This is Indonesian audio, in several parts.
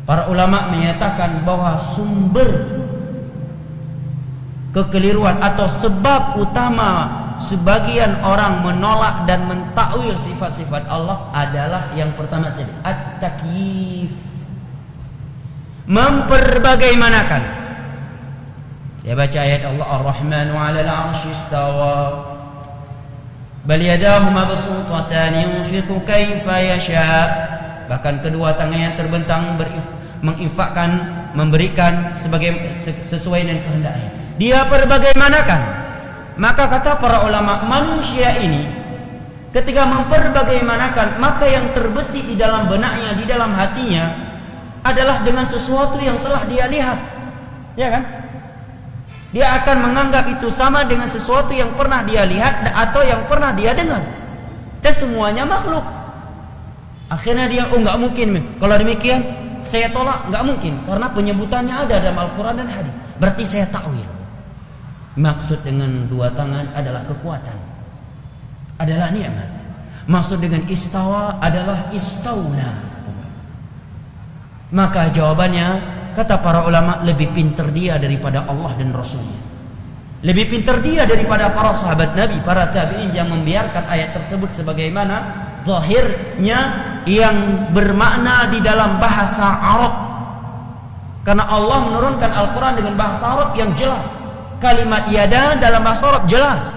Para ulama menyatakan bahwa sumber kekeliruan atau sebab utama sebagian orang menolak dan mentakwil sifat-sifat Allah adalah yang pertama tadi, at-takyif, memperbagaimanakan. Dia baca ayat Allah, Ar-Rahmanu 'alal 'arsy istawa bal yadahu mabsuutatan yunfiqu kaifa yasha. Bahkan kedua tangannya terbentang menginfakkan, memberikan sesuai dengan kehendaknya. Dia perbagaimanakan. Maka kata para ulama, manusia ini ketika memperbagaimanakan, maka yang terbesit di dalam benaknya, di dalam hatinya adalah dengan sesuatu yang telah dia lihat. Ya kan? Dia akan menganggap itu sama dengan sesuatu yang pernah dia lihat atau yang pernah dia dengar. Dan semuanya makhluk. Akhirnya dia, enggak mungkin. Kalau demikian saya tolak, enggak mungkin, karena penyebutannya ada dalam Al-Quran dan hadis. Berarti saya takwil. Maksud dengan dua tangan adalah kekuatan, adalah nikmat. Maksud dengan istawa adalah istaula. Maka jawabannya, kata para ulama, lebih pintar dia daripada Allah dan Rasulnya. Lebih pintar dia daripada para sahabat Nabi, para tabi'in yang membiarkan ayat tersebut sebagaimana zahirnya yang bermakna di dalam bahasa Arab. Karena Allah menurunkan Al-Quran dengan bahasa Arab yang jelas. Kalimat yada dalam bahasa Arab jelas.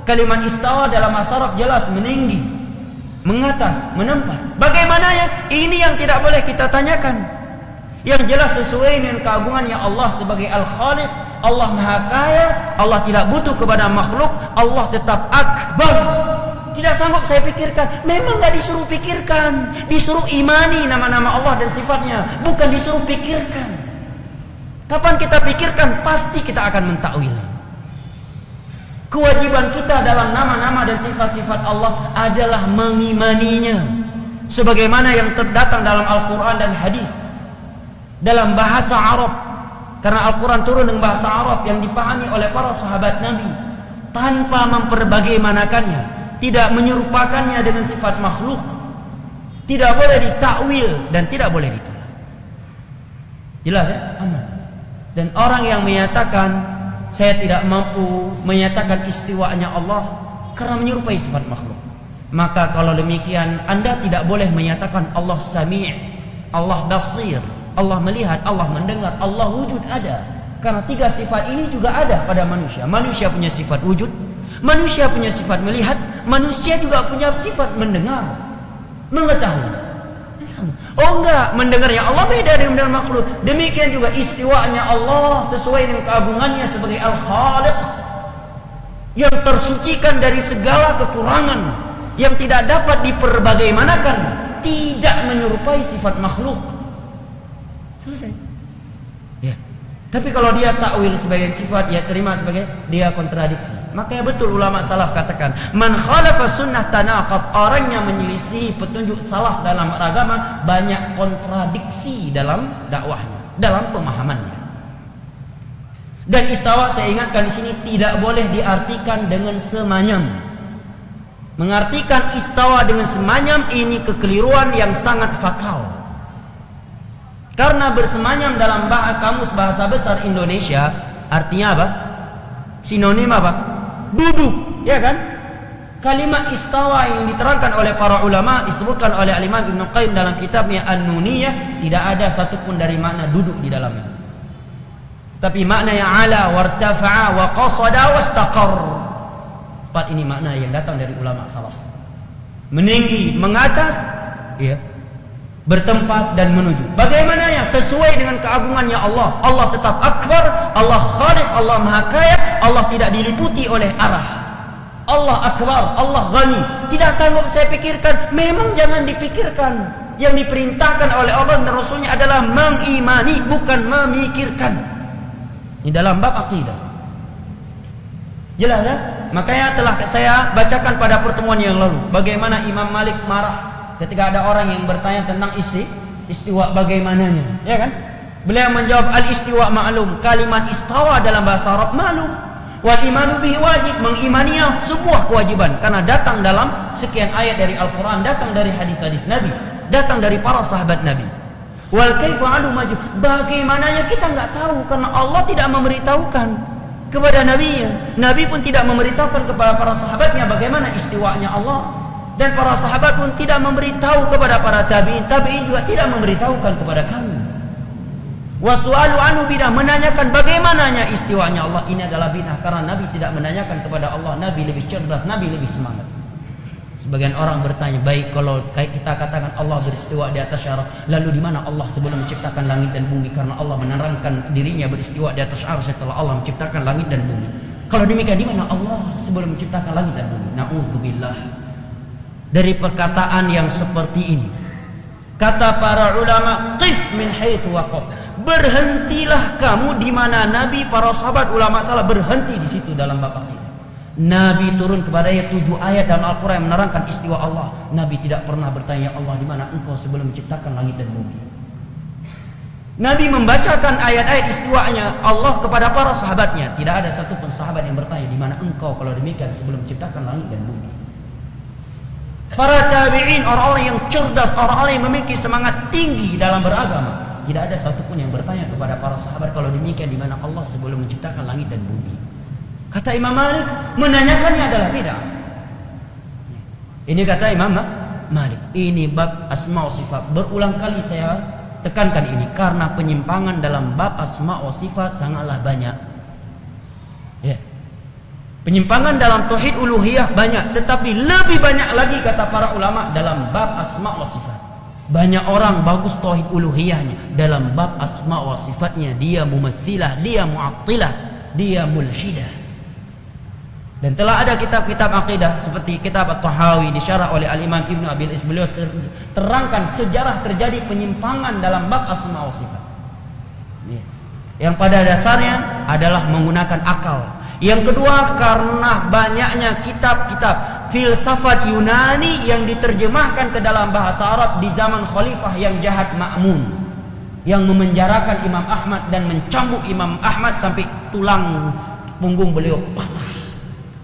Kalimat istawa dalam bahasa Arab jelas, meninggi, mengatas, menempat. Bagaimana ya? Ini yang tidak boleh kita tanyakan. Yang jelas sesuai dengan keagungannya Allah sebagai Al-Khaliq. Allah Maha Kaya. Allah tidak butuh kepada makhluk. Allah tetap akbar. Tidak sanggup saya pikirkan. Memang gak disuruh pikirkan, disuruh imani nama-nama Allah dan sifatnya, bukan disuruh pikirkan. Kapan kita pikirkan, pasti kita akan mentakwilnya. Kewajiban kita dalam nama-nama dan sifat-sifat Allah adalah mengimaninya sebagaimana yang terdatang dalam Al-Quran dan hadis dalam bahasa Arab. Karena Al-Quran turun dengan bahasa Arab yang dipahami oleh para sahabat Nabi tanpa memperbagaimanakannya, tidak menyerupakannya dengan sifat makhluk, tidak boleh ditakwil dan tidak boleh ditolak. Jelas ya? Aman. Dan orang yang menyatakan saya tidak mampu menyatakan istiwanya Allah karena menyerupai sifat makhluk, maka kalau demikian Anda tidak boleh menyatakan Allah Sami', Allah Basir, Allah melihat, Allah mendengar, Allah wujud ada. Karena tiga sifat ini juga ada pada manusia. Manusia punya sifat wujud, manusia punya sifat melihat, manusia juga punya sifat mendengar, mengetahui. Oh enggak, mendengarnya Allah beda dengan mendengar makhluk. Demikian juga istiwanya Allah sesuai dengan keagungannya sebagai Al-Khaliq, yang tersucikan dari segala kekurangan, yang tidak dapat diperbagaimanakan, tidak menyerupai sifat makhluk. Selesai. Ya. Tapi kalau dia takwil sebagai sifat, ya terima sebagai dia kontradiksi. Makanya betul ulama salaf katakan, man khalafa sunnah tanaqad, orang yang menyelisihi petunjuk salaf dalam agama banyak kontradiksi dalam dakwahnya, dalam pemahamannya. Dan istawa, saya ingatkan di sini, tidak boleh diartikan dengan semanyam. Mengartikan istawa dengan semanyam ini kekeliruan yang sangat fatal. Karena bersemanyam dalam kamus bahasa besar Indonesia artinya apa? Sinonim apa? Duduk, ya kan? Kalimat istawa yang diterangkan oleh para ulama, disebutkan oleh Al-Imam Ibnu Qayyim dalam kitabnya An-Nuniyah, tidak ada satupun dari makna duduk di dalamnya. Tapi makna yang ala, wartafa'a, wa qasada, wastaqar. Empat ini makna yang datang dari ulama salaf. Meninggi, mengatas, ya, bertempat dan menuju. Bagaimana ya? Sesuai dengan keagungannya Allah. Allah tetap akbar, Allah khaliq, Allah maha kaya, Allah tidak diliputi oleh arah. Allah akbar, Allah ghani. Tidak sanggup saya pikirkan. Memang jangan dipikirkan. Yang diperintahkan oleh Allah dan Rasulnya adalah mengimani, bukan memikirkan. Ini dalam bab akidah. Jelas ya? Makanya telah saya bacakan pada pertemuan yang lalu bagaimana Imam Malik marah ketika ada orang yang bertanya tentang istiwa bagaimananya, ya kan? Beliau menjawab, al-istiwa ma'lum, kalimat istawa dalam bahasa Arab ma'lum, wal imanu bihi wajib, mengimaninya sebuah kewajiban karena datang dalam sekian ayat dari Al-Quran, datang dari hadis-hadis Nabi, datang dari para sahabat Nabi. Wal kaifu anhu majhul. Bagaimananya kita nggak tahu karena Allah tidak memberitahukan kepada nabinya. Nabi pun tidak memberitahukan kepada para sahabatnya bagaimana istiwanya Allah. Dan para sahabat pun tidak memberitahu kepada para tabi'in. Tabi'in juga tidak memberitahukan kepada kami. Wasu'alu anhu bidah, menanyakan bagaimananya istiwanya Allah, ini adalah bidah. Karena Nabi tidak menanyakan kepada Allah. Nabi lebih cerdas, Nabi lebih semangat. Sebagian orang bertanya, baik kalau kita katakan Allah beristiwa di atas syaraf, lalu di mana Allah sebelum menciptakan langit dan bumi? Karena Allah menerangkan dirinya beristiwa di atas syaraf setelah Allah menciptakan langit dan bumi. Kalau demikian, di mana Allah sebelum menciptakan langit dan bumi? Na'udzubillah dari perkataan yang seperti ini. Kata para ulama, qif min haitsu waqaf. Berhentilah kamu di mana Nabi, para sahabat, ulama salah berhenti di situ dalam bab akidah. Nabi turun kepadanya 7 ayat dalam Al-Quran yang menerangkan istiwa Allah. Nabi tidak pernah bertanya, Allah di mana engkau sebelum menciptakan langit dan bumi. Nabi membacakan ayat-ayat istiwanya Allah kepada para sahabatnya. Tidak ada satupun sahabat yang bertanya, di mana engkau kalau demikian sebelum menciptakan langit dan bumi. Para tabi'in, orang-orang yang cerdas, orang-orang yang memiliki semangat tinggi dalam beragama, tidak ada satupun yang bertanya kepada para sahabat, kalau demikian di mana Allah sebelum menciptakan langit dan bumi. Kata Imam Malik, menanyakannya adalah bid'ah. Ini kata Imam Malik. Ini bab asma wa sifat. Berulang kali saya tekankan ini karena penyimpangan dalam bab asma wa sifat sangatlah banyak. Ya. Penyimpangan dalam tauhid uluhiyah banyak, tetapi lebih banyak lagi kata para ulama dalam bab asma wa sifat. Banyak orang bagus tauhid uluhiyahnya, dalam bab asma wa sifatnya dia mumatsilah, dia mu'attilah, dia mulhidah. Dan telah ada kitab-kitab akidah seperti kitab At-Tahawi disyarah oleh Al-Imam Ibnu Abil Is. Beliau terangkan sejarah terjadi penyimpangan dalam bab asma wa sifat. Yang pada dasarnya adalah menggunakan akal. Yang kedua, karena banyaknya kitab-kitab filsafat Yunani yang diterjemahkan ke dalam bahasa Arab di zaman khalifah yang jahat Ma'mun, yang memenjarakan Imam Ahmad dan mencambuk Imam Ahmad sampai tulang punggung beliau patah,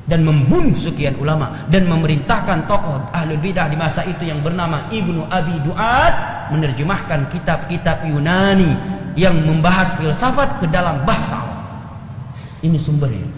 dan membunuh sekian ulama, dan memerintahkan tokoh ahlul bidah di masa itu yang bernama Ibnu Abi Du'ad menerjemahkan kitab-kitab Yunani yang membahas filsafat ke dalam bahasa Arab. Ini sumbernya.